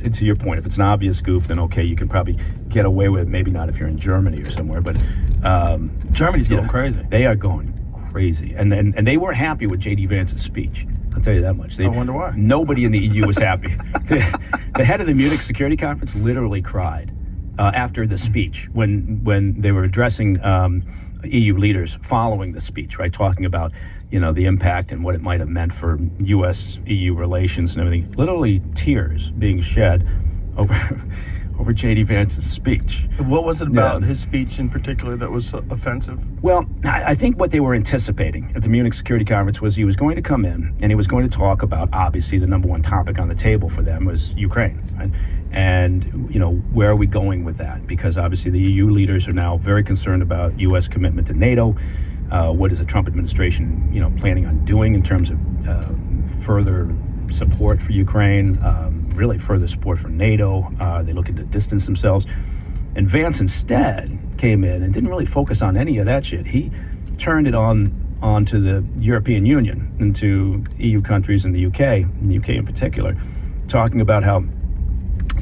And to your point, if it's an obvious goof, then okay, you can probably get away with it. Maybe not if you're in Germany or somewhere, but Germany's going crazy. They are going crazy, and they weren't happy with J.D. Vance's speech. I'll tell you that much. I wonder why. Nobody in the EU was happy. The head of the Munich Security Conference literally cried after the speech when they were addressing EU leaders following the speech, right, talking about the impact and what it might have meant for U.S.-EU relations and everything. Literally tears being shed over J.D. Vance's speech. What was it about his speech in particular that was offensive? Well, I think what they were anticipating at the Munich Security Conference was he was going to come in and he was going to talk about, obviously, the number one topic on the table for them was Ukraine, right? And, where are we going with that? Because obviously the EU leaders are now very concerned about U.S. commitment to NATO. What is the Trump administration, planning on doing in terms of further support for Ukraine, really further support for NATO? They looking to distance themselves. And Vance instead came in and didn't really focus on any of that shit. He turned it onto the European Union and to EU countries and the UK in particular, talking about how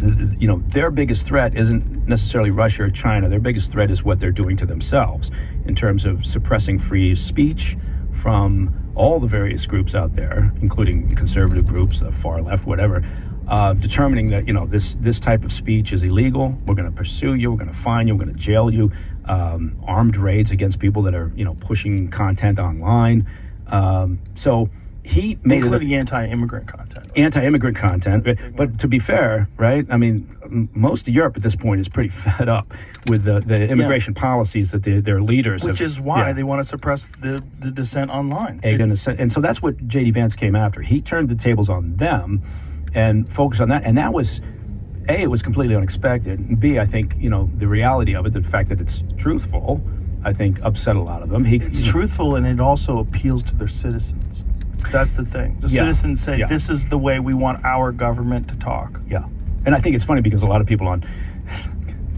their biggest threat isn't necessarily Russia or China. Their biggest threat is what they're doing to themselves in terms of suppressing free speech from all the various groups out there, including conservative groups, the far left, whatever, determining that, this type of speech is illegal. We're going to pursue you. We're going to fine you. We're going to jail you. Armed raids against people that are, pushing content online. So he made including anti-immigrant content. Right? Anti-immigrant content. But to be fair, right? I mean, most of Europe at this point is pretty fed up with the immigration policies that their leaders Which is why they want to suppress the dissent online. And so that's what J.D. Vance came after. He turned the tables on them and focused on that. And that was, A, it was completely unexpected. And B, I think, the reality of it, the fact that it's truthful, I think upset a lot of them. It's truthful, and it also appeals to their citizens. That's the thing. The citizens say, this is the way we want our government to talk. Yeah. And I think it's funny because a lot of people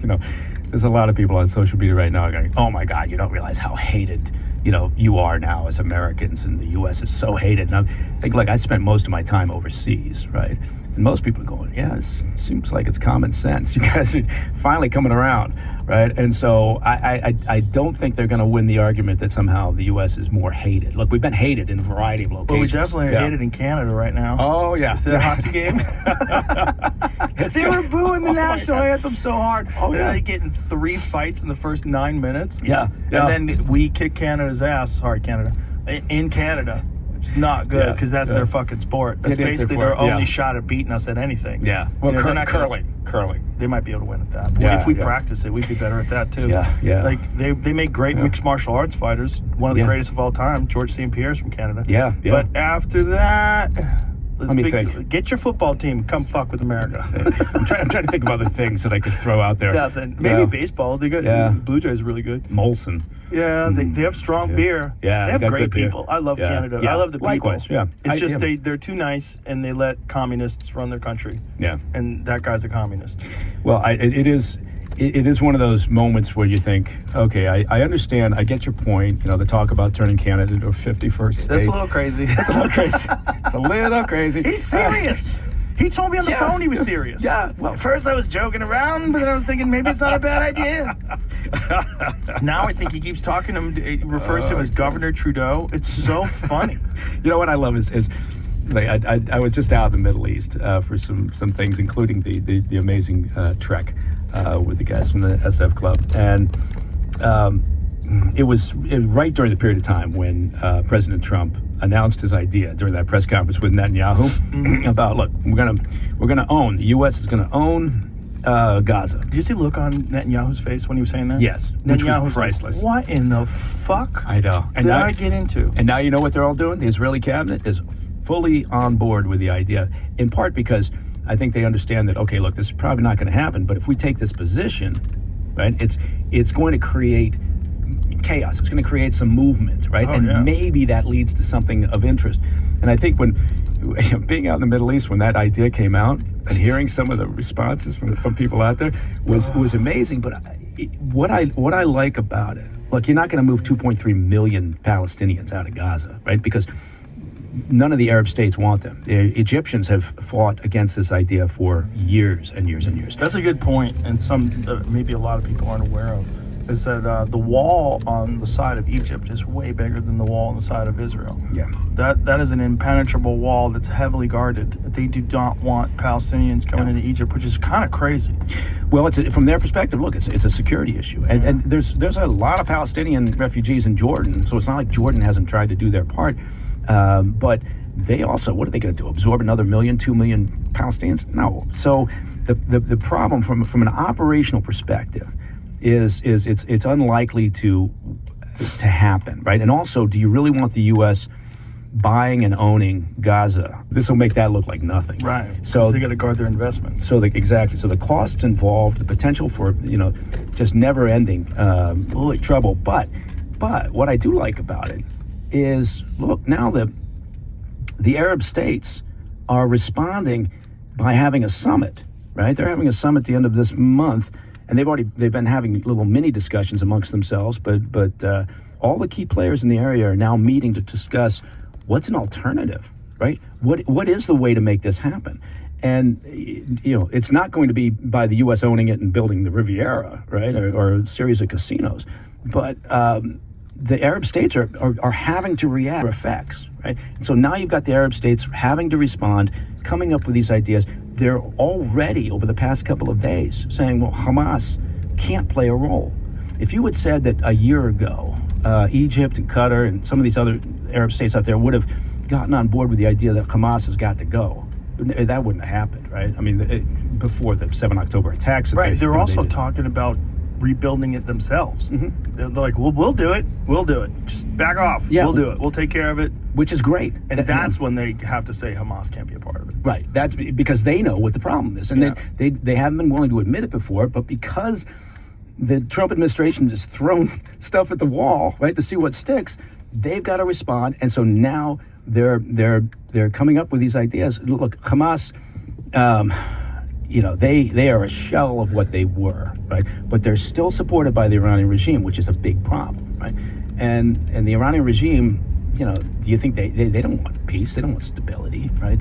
there's a lot of people on social media right now going, oh my God, you don't realize how hated, you are now as Americans, and the U.S. is so hated. And I think, I spent most of my time overseas, right? And most people are going, it seems like it's common sense. You guys are finally coming around, right? And so I don't think they're going to win the argument that somehow the U.S. is more hated. Look, we've been hated in a variety of locations. Well, we definitely are hated in Canada right now. Oh, yeah. Is that a hockey game? They were booing the national anthem so hard. Oh, yeah. They getting 3 fights in the first 9 minutes. Yeah. And then we kick Canada's ass. Sorry, Canada. In Canada. It's not good because that's their fucking sport. That's basically their only shot at beating us at anything. Yeah. Well, curling. They might be able to win at that. But if we practice it, we'd be better at that too. Yeah. They make great mixed martial arts fighters. One of the greatest of all time, George St. Pierre's from Canada. Yeah. But after that, let me think. Get your football team. Come fuck with America. I'm trying to think of other things that I could throw out there. Yeah, then maybe baseball. They got Blue Jays really good. Molson. Yeah, they have strong beer. Yeah, they have great people. I love Canada. Yeah. I love the people. Likewise, yeah. It's just they're too nice, and they let communists run their country. Yeah. And that guy's a communist. Well, it is one of those moments where you think, okay, I understand, I get your point. The talk about turning Canada to a 51st state. That's a little crazy. It's a little crazy. He's serious. He told me on the phone he was serious. Yeah. Well, at first I was joking around, but then I was thinking maybe it's not a bad idea. Now I think he keeps talking to him. He refers to him as Governor Trudeau. It's so funny. You know what I love is I was just out in the Middle East for some things, including the amazing trek with the guys from the SF Club, and it was right during the period of time when President Trump announced his idea during that press conference with Netanyahu about, look, we're gonna own, the U.S. is gonna own Gaza. Did you see the look on Netanyahu's face when he was saying that? Yes, which was priceless. What in the fuck? I know. And now I get into? And now you know what they're all doing? The Israeli cabinet is fully on board with the idea, in part because I think they understand that, okay, look, this is probably not going to happen, but if we take this position, right, it's going to create chaos. It's going to create some movement, right? Maybe that leads to something of interest. And I think when being out in the Middle East, when that idea came out and hearing some of the responses from people out there was amazing. But what I like about it, look, you're not going to move 2.3 million Palestinians out of Gaza, right? Because none of the Arab states want them. The Egyptians have fought against this idea for years and years and years. That's a good point, and some maybe a lot of people aren't aware of, is that the wall on the side of Egypt is way bigger than the wall on the side of Israel. Yeah. That is an impenetrable wall that's heavily guarded. They do not want Palestinians coming into Egypt, which is kind of crazy. Well, from their perspective, look, it's a security issue. And there's a lot of Palestinian refugees in Jordan, so it's not like Jordan hasn't tried to do their part. But they also, what are they going to do? Absorb another 2 million Palestinians? No. So the problem from an operational perspective is it's unlikely to happen, right? And also, do you really want the U.S. buying and owning Gaza? This will make that look like nothing, right? So they got to guard their investments. So exactly. So the costs involved, the potential for just never-ending trouble. But what I do like about it is, look, now the Arab states are responding by having a summit, right? They're having a summit at the end of this month. And they've been having little mini discussions amongst themselves, but all the key players in the area are now meeting to discuss what's an alternative, right? What is the way to make this happen? And it's not going to be by the U.S. owning it and building the Riviera, right, or a series of casinos, but the Arab states are having to react to effects, right? And so now you've got the Arab states having to respond, coming up with these ideas. They're already, over the past couple of days, saying, well, Hamas can't play a role. If you had said that a year ago, Egypt and Qatar and some of these other Arab states out there would have gotten on board with the idea that Hamas has got to go, that wouldn't have happened, right? I mean, before the 7 October attacks. Right, they're also talking about rebuilding it themselves. Mm-hmm. They're like, well, we'll do it. Just back off. Yeah, we'll do it. We'll take care of it. Which is great. And that's when they have to say Hamas can't be a part of it. Right. That's because they know what the problem is. And they haven't been willing to admit it before, but because the Trump administration just thrown stuff at the wall, right, to see what sticks, they've got to respond. And so now they're coming up with these ideas. Look, Hamas, they are a shell of what they were, right? But they're still supported by the Iranian regime, which is a big problem, right? And the Iranian regime, do you think they don't want peace? They don't want stability, right?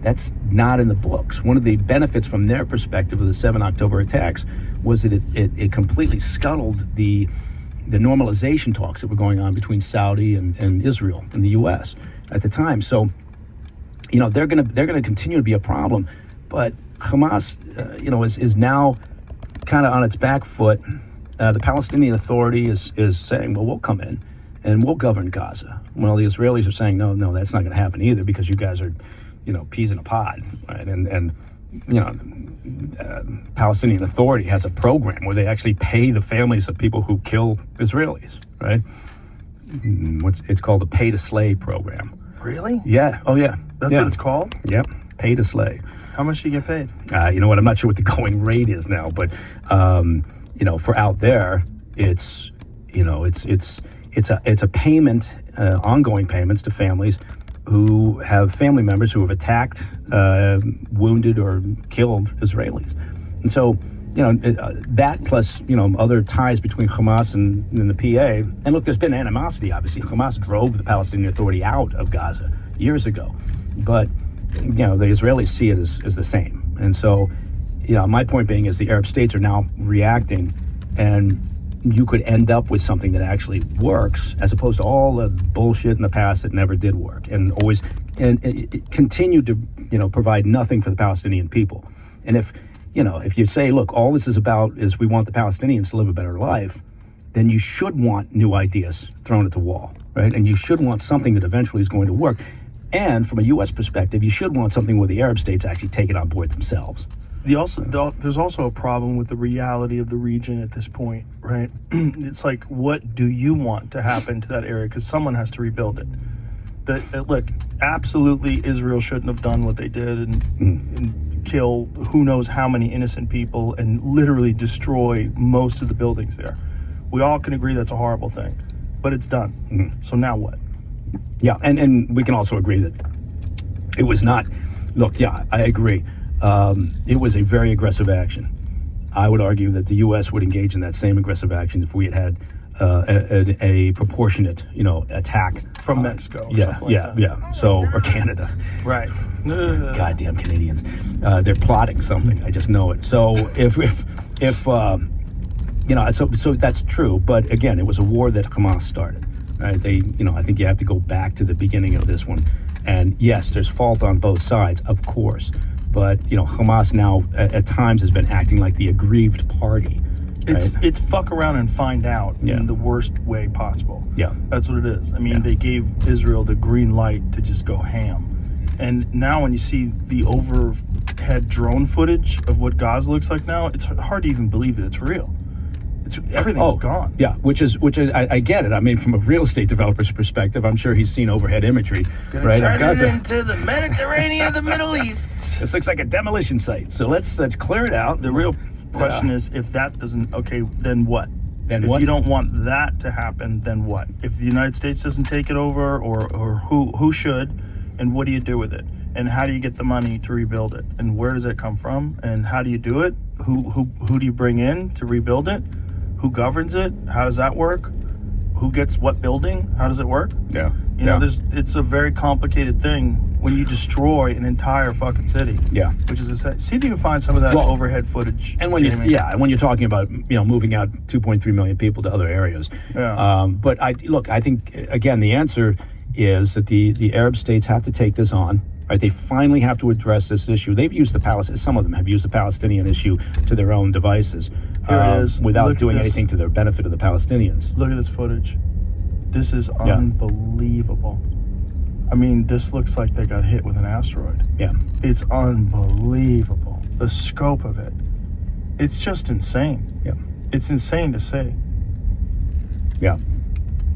That's not in the books. One of the benefits from their perspective of the 7 October attacks was that it completely scuttled the normalization talks that were going on between Saudi and Israel and the U.S. at the time. So, they're gonna continue to be a problem, but Hamas, is now kind of on its back foot. The Palestinian Authority is saying, well, we'll come in and we'll govern Gaza. Well, the Israelis are saying, no, that's not going to happen either because you guys are, peas in a pod, right? And Palestinian Authority has a program where they actually pay the families of people who kill Israelis, right? It's called the Pay to Slay program. Really? Yeah. Oh, yeah. That's what it's called? Yep. Pay to slay. How much do you get paid? You know what? I'm not sure what the going rate is now, but for out there, it's a payment, ongoing payments to families who have family members who have attacked, wounded, or killed Israelis, and so that plus other ties between Hamas and the PA. And look, there's been animosity. Obviously, Hamas drove the Palestinian Authority out of Gaza years ago, but the Israelis see it as the same. And so, my point being is the Arab states are now reacting, and you could end up with something that actually works as opposed to all the bullshit in the past that never did work and always it continued to provide nothing for the Palestinian people. And if you say, look, all this is about is we want the Palestinians to live a better life, then you should want new ideas thrown at the wall, right? And you should want something that eventually is going to work. And from a U.S. perspective, you should want something where the Arab states actually take it on board themselves. There's also a problem with the reality of the region at this point, right? It's like, what do you want to happen to that area? Because someone has to rebuild it. Look, absolutely, Israel shouldn't have done what they did and kill who knows how many innocent people and literally destroy most of the buildings there. We all can agree that's a horrible thing, but it's done. Mm-hmm. So now what? Yeah, and we can also agree that it was not. Look, yeah, I agree. It was a very aggressive action. I would argue that the U.S. would engage in that same aggressive action if we had a proportionate, attack From Mexico. Or Yeah, something like yeah, that. yeah. So, or Canada. Right. Goddamn Canadians. They're plotting something. I just know it. So if so that's true. But again, it was a war that Hamas started. Right? They, I think you have to go back to the beginning of this one. And yes, there's fault on both sides, of course. But, Hamas now at times has been acting like the aggrieved party. Right? It's fuck around and find out Yeah. in the worst way possible. Yeah. That's what it is. I mean, Yeah. they gave Israel the green light to just go ham. And now when you see the overhead drone footage of what Gaza looks like now, it's hard to even believe that it's real. Everything's gone. Yeah, which is I get it. I mean, from a real estate developer's perspective, I'm sure he's seen overhead imagery, right? Turn of Gaza. it into the Mediterranean of the Middle East. This looks like a demolition site. So let's clear it out. The real question is, if that doesn't, okay, then what? Then if what? you don't want that to happen, then what? If the United States doesn't take it over, or who should, and what do you do with it? And how do you get the money to rebuild it? And where does it come from? And how do you do it? Who do you bring in to rebuild it? Who governs it? How does that work? Who gets what building? How does it work? Yeah. You know, it's a very complicated thing when you destroy an entire fucking city. Yeah. Which is see if you can find some of that overhead footage. And when Jamie. when you're talking about moving out 2.3 million people to other areas. Yeah. But I think again the answer is that the Arab states have to take this on. Right, they finally have to address this issue. They've used some of them have used the Palestinian issue to their own devices, Here it is. without Look at doing this. anything to the benefit of the Palestinians. Look at this footage. This is unbelievable. I mean, this looks like they got hit with an asteroid. Yeah, It's unbelievable. The scope of it. It's just insane. yeah, It's insane to see. yeah.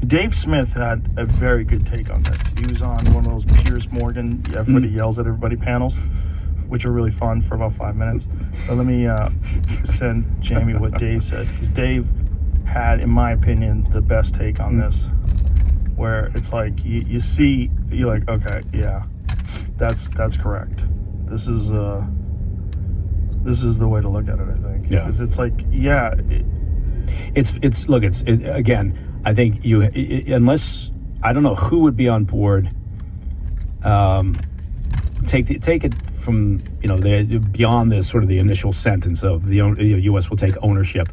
Dave Smith had a very good take on this. He was on one of those Piers Morgan, everybody yells at everybody panels, which are really fun for about 5 minutes. So let me send Jamie what Dave said, because Dave had, in my opinion, the best take on this, where it's like you see, you're like, okay, yeah, that's correct. This is the way to look at it, I think. Yeah. Because it's like, Again, I think unless I don't know who would be on board. Take it from beyond this sort of the initial sentence of the U.S. will take ownership.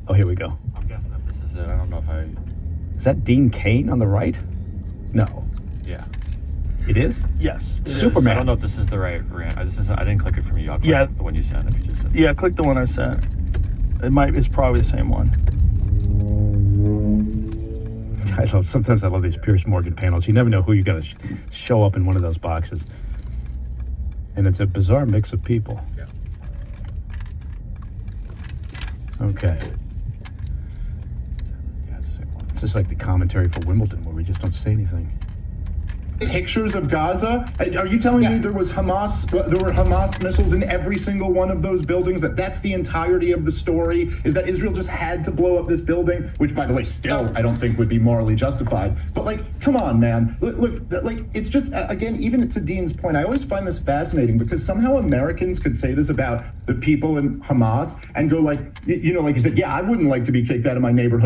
Oh, here we go. I'm guessing if this is it. I don't know if I. Is that Dean Cain on the right? No, Yeah. it is. yes. it is. Superman. I don't know if this is the right rant. I didn't click it from you. I'll click Yeah. the one you sent. If you just said. Yeah, click the one I sent. It's probably the same one. Sometimes I love these Piers Morgan panels. You never know who you're going to show up in one of those boxes. And it's a bizarre mix of people. Yeah. Okay. Yeah, it's the same one. It's just like the commentary for Wimbledon where we just don't say anything. Pictures of Gaza? Are you telling me there were Hamas missiles in every single one of those buildings? That's the entirety of the story? Is that Israel just had to blow up this building? Which, by the way, still I don't think would be morally justified. But come on, man. Look, it's just, again, even to Dean's point, I always find this fascinating because somehow Americans could say this about the people in Hamas and go like you said, yeah, I wouldn't like to be kicked out of my neighborhood.